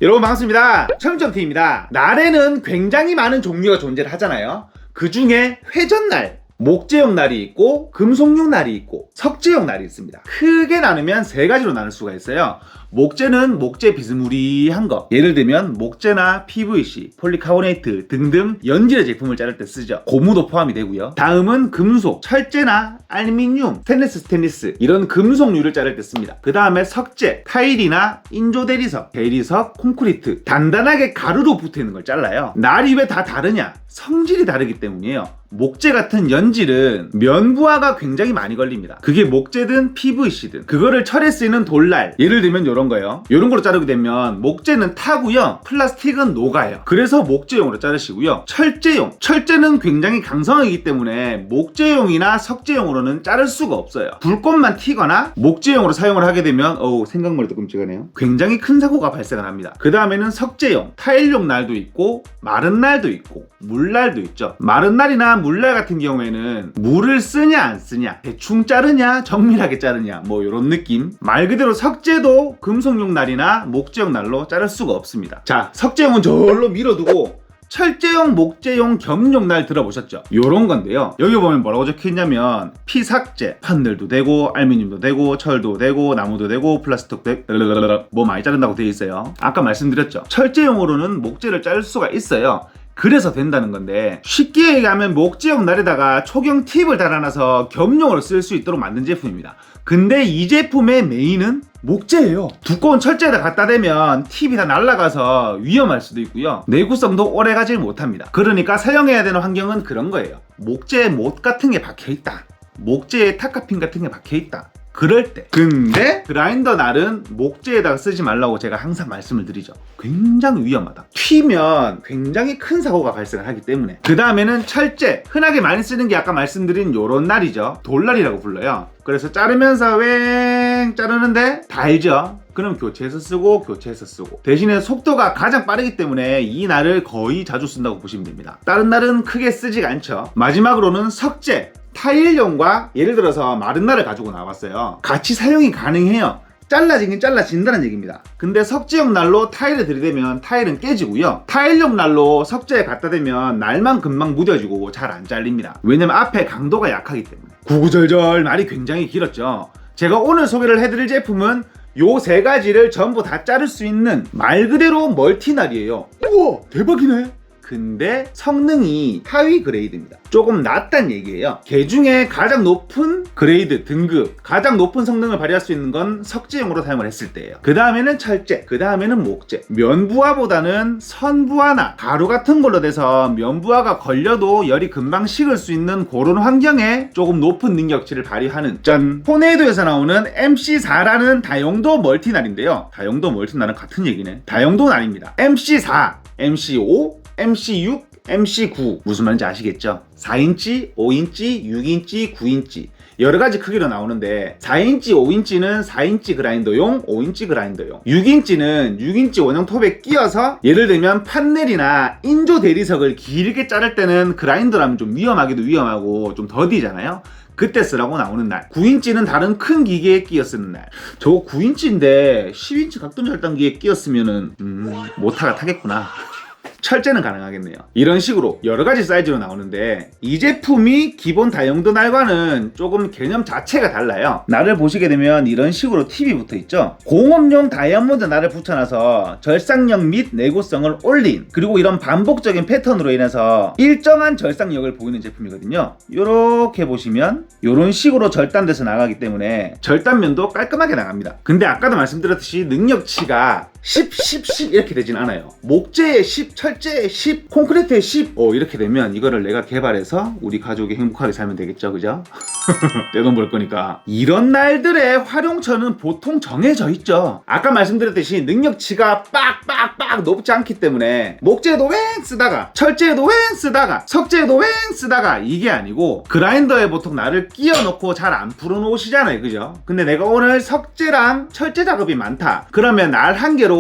여러분 반갑습니다. 철문점TV입니다. 날에는 굉장히 많은 종류가 존재를 하잖아요. 그 중에 회전날, 목재용 날이 있고 금속용 날이 있고 석재용 날이 있습니다. 크게 나누면 세 가지로 나눌 수가 있어요. 목재는 목재 비스무리한 거, 예를 들면 목재나 PVC, 폴리카보네이트 등등 연질의 제품을 자를 때 쓰죠. 고무도 포함이 되고요. 다음은 금속, 철제나 알루미늄, 스테인리스 이런 금속류를 자를 때 씁니다. 그 다음에 석재, 타일이나 인조 대리석, 콘크리트 단단하게 가루로 붙어있는 걸 잘라요. 날이 왜 다 다르냐? 성질이 다르기 때문이에요. 목재 같은 연질은 면부하가 굉장히 많이 걸립니다. 그게 목재든 PVC든 그거를 철에 쓰이는 돌날, 예를 들면 이런 거예요. 이런 거로 자르게 되면 목재는 타고요, 플라스틱은 녹아요. 그래서 목재용으로 자르시고요. 철제는 굉장히 강성이기 때문에 목재용이나 석재용으로는 자를 수가 없어요. 불꽃만 튀거나 목재용으로 사용을 하게 되면 생각만 해도 끔찍하네요. 굉장히 큰 사고가 발생을 합니다. 그 다음에는 석재용, 타일용 날도 있고 마른 날도 있고 물날도 있죠. 마른 날이나 물날 같은 경우에는 물을 쓰냐 안 쓰냐, 대충 자르냐 정밀하게 자르냐, 뭐 이런 느낌. 말 그대로 석재도 금속용 날이나 목재용 날로 자를 수가 없습니다. 자, 석재용은 저로 밀어두고 철제용, 목재용, 겸용 날 들어보셨죠? 요런 건데요. 여기 보면 뭐라고 적혀있냐면 피삭재, 판넬도 되고 알루미늄도 되고 철도 되고 나무도 되고 플라스틱도 되고 뭐 많이 자른다고 되어 있어요. 아까 말씀드렸죠. 철제용으로는 목재를 자를 수가 있어요. 그래서 된다는 건데, 쉽게 얘기하면 목재용 날에다가 초경 팁을 달아놔서 겸용으로 쓸 수 있도록 만든 제품입니다. 근데 이 제품의 메인은 목재예요. 두꺼운 철제에다 갖다 대면 팁이 다 날아가서 위험할 수도 있고요, 내구성도 오래 가질 못합니다. 그러니까 사용해야 되는 환경은 그런 거예요. 목재에 못 같은 게 박혀있다, 목재에 탑카핀 같은 게 박혀있다, 그럴 때. 근데 그라인더 날은 목재에다가 쓰지 말라고 제가 항상 말씀을 드리죠. 굉장히 위험하다. 튀면 굉장히 큰 사고가 발생을 하기 때문에. 그 다음에는 철제, 흔하게 많이 쓰는 게 아까 말씀드린 요런 날이죠. 돌날이라고 불러요. 그래서 자르면서 웽 자르는데 다 알죠? 그럼 교체해서 쓰고 교체해서 쓰고. 대신에 속도가 가장 빠르기 때문에 이 날을 거의 자주 쓴다고 보시면 됩니다. 다른 날은 크게 쓰지가 않죠. 마지막으로는 석재, 타일용과 예를 들어서 마른 날을 가지고 나왔어요. 같이 사용이 가능해요. 잘라지긴 잘라진다는 얘기입니다. 근데 석재용 날로 타일을 들이대면 타일은 깨지고요, 타일용 날로 석재에 갖다 대면 날만 금방 무뎌지고 잘 안 잘립니다. 왜냐면 앞에 강도가 약하기 때문에. 구구절절 말이 굉장히 길었죠. 제가 오늘 소개를 해드릴 제품은 요 세 가지를 전부 다 자를 수 있는 말 그대로 멀티날이에요. 우와, 대박이네. 근데 성능이 하위 그레이드입니다. 조금 낮단 얘기예요. 개 중에 가장 높은 그레이드, 등급, 가장 높은 성능을 발휘할 수 있는 건 석재용으로 사용을 했을 때예요. 그 다음에는 철제, 그 다음에는 목재. 면부하보다는 선부하나 가루 같은 걸로 돼서 면부하가 걸려도 열이 금방 식을 수 있는 그런 환경에 조금 높은 능력치를 발휘하는, 짠! 토네이도에서 나오는 MC4라는 다용도 멀티날인데요. 다용도 멀티날은 같은 얘기네. 다용도 날입니다. MC4, MC5, MC6, MC9 무슨 말인지 아시겠죠? 4인치, 5인치, 6인치, 9인치 여러가지 크기로 나오는데, 4인치, 5인치는 4인치 그라인더용, 5인치 그라인더용, 6인치는 6인치 원형 톱에 끼워서, 예를 들면 판넬이나 인조 대리석을 길게 자를 때는 그라인더라면 좀 위험하기도 위험하고 좀 더디잖아요. 그때 쓰라고 나오는 날. 9인치는 다른 큰 기계에 끼어 쓰는 날. 저거 9인치인데 10인치 각동 절단기에 끼었으면은 모타가 타겠구나. 철제는 가능하겠네요. 이런 식으로 여러가지 사이즈로 나오는데, 이 제품이 기본 다용도 날과는 조금 개념 자체가 달라요. 날을 보시게 되면 이런 식으로 팁이 붙어있죠. 공업용 다이아몬드 날을 붙여놔서 절삭력 및 내구성을 올린, 그리고 이런 반복적인 패턴으로 인해서 일정한 절삭력을 보이는 제품이거든요. 요렇게 보시면 요런 식으로 절단돼서 나가기 때문에 절단면도 깔끔하게 나갑니다. 근데 아까도 말씀드렸듯이 능력치가 10 이렇게 되진 않아요. 목재에 10, 철제에 10, 콘크리트에 10 이렇게 되면 이거를 내가 개발해서 우리 가족이 행복하게 살면 되겠죠, 그죠? 내 돈 벌 거니까. 이런 날들의 활용처는 보통 정해져 있죠. 아까 말씀드렸듯이 능력치가 빡빡빡 높지 않기 때문에 목재에도 웽 쓰다가 철제에도 웽 쓰다가 석재에도 웽 쓰다가 이게 아니고, 그라인더에 보통 날을 끼워 놓고 잘 안 풀어 놓으시잖아요, 그죠? 근데 내가 오늘 석재랑 철제 작업이 많다 그러면 날 한 개로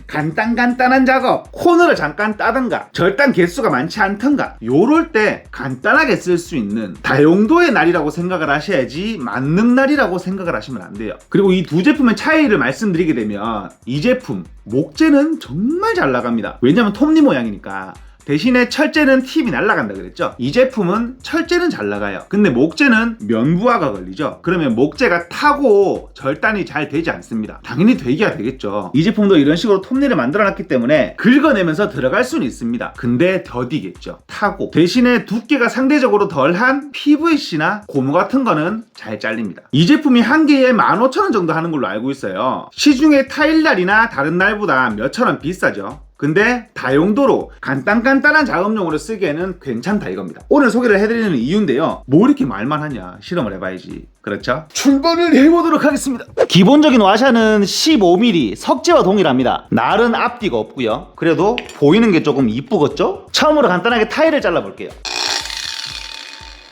간단한 작업, 코너를 잠깐 따든가 절단 개수가 많지 않던가 요럴 때 간단하게 쓸 수 있는 다용도의 날이라고 생각을 하셔야지 만능 날이라고 생각을 하시면 안 돼요. 그리고 이 두 제품의 차이를 말씀드리게 되면 이 제품 목재는 정말 잘 나갑니다. 왜냐면 톱니 모양이니까. 대신에 철제는 팁이 날아간다 그랬죠. 이 제품은 철제는 잘 나가요. 근데 목재는 면부하가 걸리죠. 그러면 목재가 타고 절단이 잘 되지 않습니다. 당연히 되기야 되겠죠. 이 제품도 이런 식으로 톱니를 만들어 놨기 때문에 긁어내면서 들어갈 수는 있습니다. 근데 더디겠죠. 타고. 대신에 두께가 상대적으로 덜한 PVC나 고무 같은 거는 잘 잘립니다. 이 제품이 한 개에 15,000원 정도 하는 걸로 알고 있어요. 시중에 타일날이나 다른 날보다 몇천 원 비싸죠. 근데 다용도로 간단한 작업용으로 쓰기에는 괜찮다 이겁니다. 오늘 소개를 해드리는 이유인데요. 뭐 이렇게 말만 하냐, 실험을 해봐야지. 그렇죠? 출발을 해보도록 하겠습니다. 기본적인 와샤는 15mm 석재와 동일합니다. 날은 앞뒤가 없고요. 그래도 보이는 게 조금 이쁘겠죠? 처음으로 간단하게 타일을 잘라볼게요.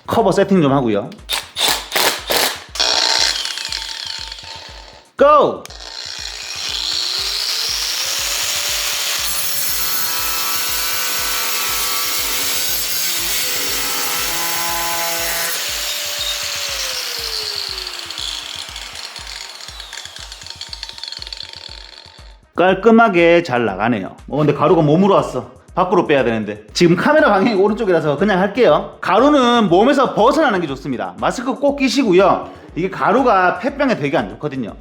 커버 세팅 좀 하고요. 고! 깔끔하게 잘 나가네요. 근데 가루가 몸으로 왔어. 밖으로 빼야 되는데. 지금 카메라 방향이 오른쪽이라서 그냥 할게요. 가루는 몸에서 벗어나는 게 좋습니다. 마스크 꼭 끼시고요. 이게 가루가 폐병에 되게 안 좋거든요.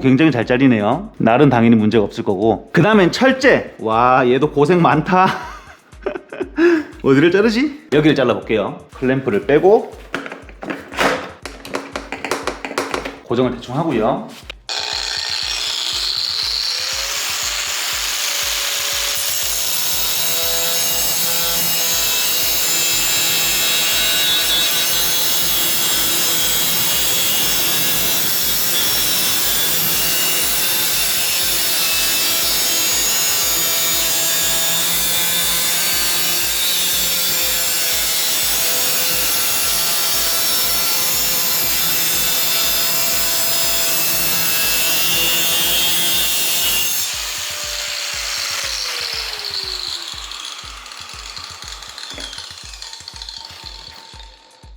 굉장히 잘 잘리네요. 날은 당연히 문제가 없을 거고. 그 다음엔 철제. 와, 얘도 고생 많다. 어디를 자르지? 여기를 잘라볼게요. 클램프를 빼고 고정을 대충 하고요.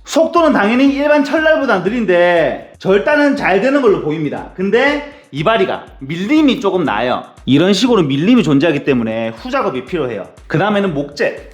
속도는 당연히 일반 철날보다 느린데 절단은 잘 되는 걸로 보입니다. 근데 이바리가 밀림이 조금 나요. 이런 식으로 밀림이 존재하기 때문에 후작업이 필요해요. 그 다음에는 목재.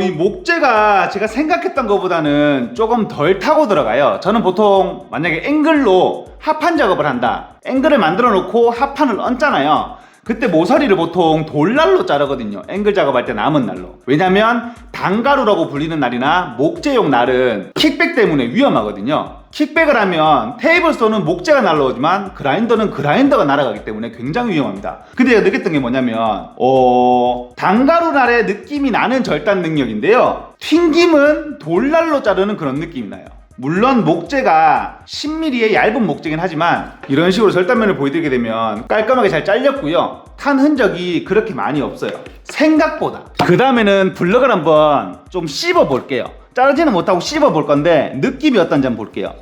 이 목재가 제가 생각했던 것보다는 조금 덜 타고 들어가요. 저는 보통 만약에 앵글로 합판 작업을 한다. 앵글을 만들어 놓고 합판을 얹잖아요. 그때 모서리를 보통 돌날로 자르거든요. 앵글 작업할 때 남은 날로. 왜냐면 단가루라고 불리는 날이나 목재용 날은 킥백 때문에 위험하거든요. 킥백을 하면 테이블스톤은 목재가 날라오지만 그라인더는 그라인더가 날아가기 때문에 굉장히 위험합니다. 근데 제가 느꼈던 게 뭐냐면 단가루 날의 느낌이 나는 절단 능력인데요, 튕김은 돌날로 자르는 그런 느낌이 나요. 물론 목재가 10mm의 얇은 목재긴 하지만 이런 식으로 절단면을 보여드리게 되면 깔끔하게 잘 잘렸고요. 탄 흔적이 그렇게 많이 없어요, 생각보다. 그 다음에는 블럭을 한번 좀 씹어 볼게요. 자르지는 못하고 씹어 볼 건데 느낌이 어떤지 한번 볼게요.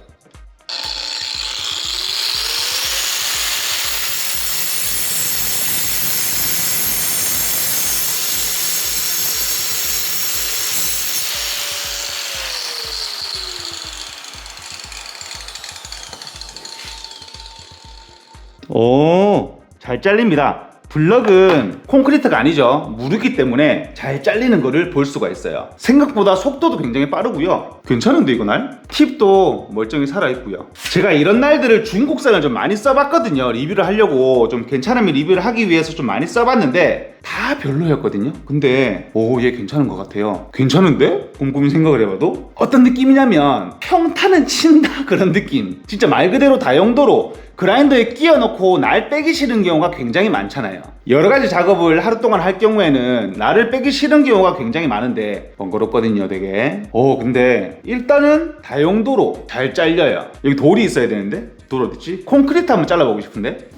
잘 잘립니다. 블럭은 콘크리트가 아니죠. 무르기 때문에 잘 잘리는 거를 볼 수가 있어요. 생각보다 속도도 굉장히 빠르고요. 괜찮은데 이거 날? 팁도 멀쩡히 살아있고요. 제가 이런 날들을 중국산을 좀 많이 써봤거든요. 리뷰를 하려고 좀 괜찮은 리뷰를 하기 위해서 좀 많이 써봤는데 다 별로였거든요. 근데 얘 괜찮은 것 같아요. 괜찮은데? 곰곰이 생각을 해봐도 어떤 느낌이냐면 평타는 친다 그런 느낌. 진짜 말 그대로 다용도로 그라인더에 끼워 넣고 날 빼기 싫은 경우가 굉장히 많잖아요. 여러 가지 작업을 하루 동안 할 경우에는 날을 빼기 싫은 경우가 굉장히 많은데 번거롭거든요, 되게. 근데 일단은 다용도로 잘 잘려요. 여기 돌이 있어야 되는데 돌 어딨지? 콘크리트 한번 잘라보고 싶은데.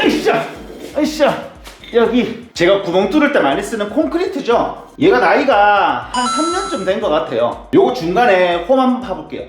으쌰! 으쌰! 여기 제가 구멍 뚫을 때 많이 쓰는 콘크리트죠. 얘가 나이가 한 3년쯤 된 것 같아요. 요거 중간에 홈 한번 파볼게요.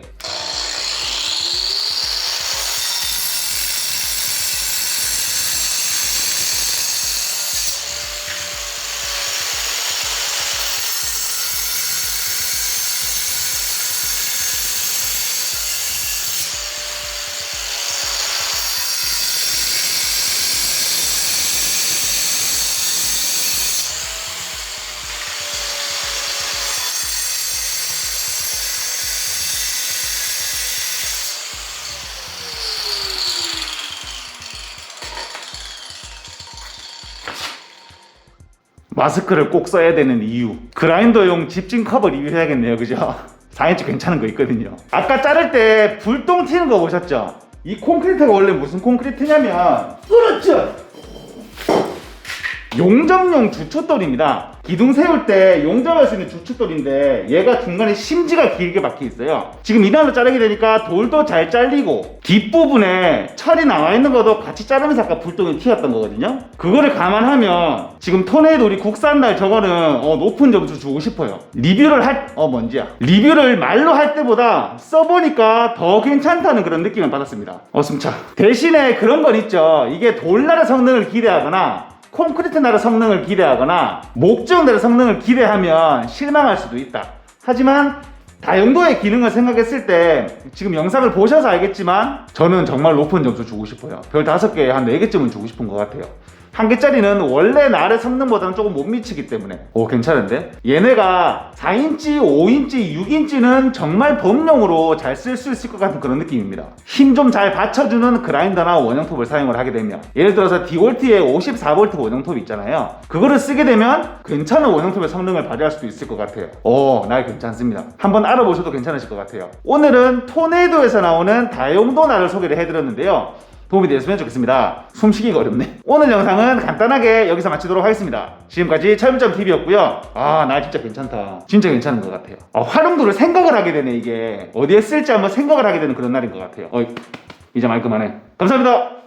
마스크를 꼭 써야 되는 이유, 그라인더용 집진 커버 리뷰해야겠네요, 그죠? 4인치 괜찮은 거 있거든요. 아까 자를 때 불똥 튀는 거 보셨죠? 이 콘크리트가 원래 무슨 콘크리트냐면 그렇죠! 용접용 주춧돌입니다. 기둥 세울 때 용접할 수 있는 주춧돌인데 얘가 중간에 심지가 길게 박혀 있어요. 지금 이날로 자르게 되니까 돌도 잘 잘리고 뒷부분에 철이 나와 있는 것도 같이 자르면서 아까 불똥이 튀었던 거거든요. 그거를 감안하면 지금 토네이도 우리 국산날 저거는 높은 점수 주고 싶어요. 리뷰를 리뷰를 말로 할 때보다 써보니까 더 괜찮다는 그런 느낌을 받았습니다. 승차. 대신에 그런 건 있죠. 이게 돌날의 성능을 기대하거나 콘크리트 날의 성능을 기대하거나 목재용 날의 성능을 기대하면 실망할 수도 있다. 하지만 다용도의 기능을 생각했을 때 지금 영상을 보셔서 알겠지만 저는 정말 높은 점수 주고 싶어요. 별 5개에 한 4개쯤은 주고 싶은 것 같아요. 1개짜리는 원래 날의 성능보다는 조금 못 미치기 때문에 괜찮은데? 얘네가 4인치, 5인치, 6인치는 정말 범용으로 잘 쓸 수 있을 것 같은 그런 느낌입니다. 힘 좀 잘 받쳐주는 그라인더나 원형톱을 사용을 하게 되면, 예를 들어서 디월트의 54V 원형톱 있잖아요. 그거를 쓰게 되면 괜찮은 원형톱의 성능을 발휘할 수도 있을 것 같아요. 날 괜찮습니다. 한번 알아보셔도 괜찮으실 것 같아요. 오늘은 토네이도에서 나오는 다용도 날을 소개를 해드렸는데요. 도움이 되셨으면 좋겠습니다. 숨쉬기가 어렵네. 오늘 영상은 간단하게 여기서 마치도록 하겠습니다. 지금까지 철물점TV였고요. 나 진짜 괜찮다. 진짜 괜찮은 것 같아요. 활용도를 생각을 하게 되네. 이게 어디에 쓸지 한번 생각을 하게 되는 그런 날인 것 같아요. 이제 말 그만해. 감사합니다.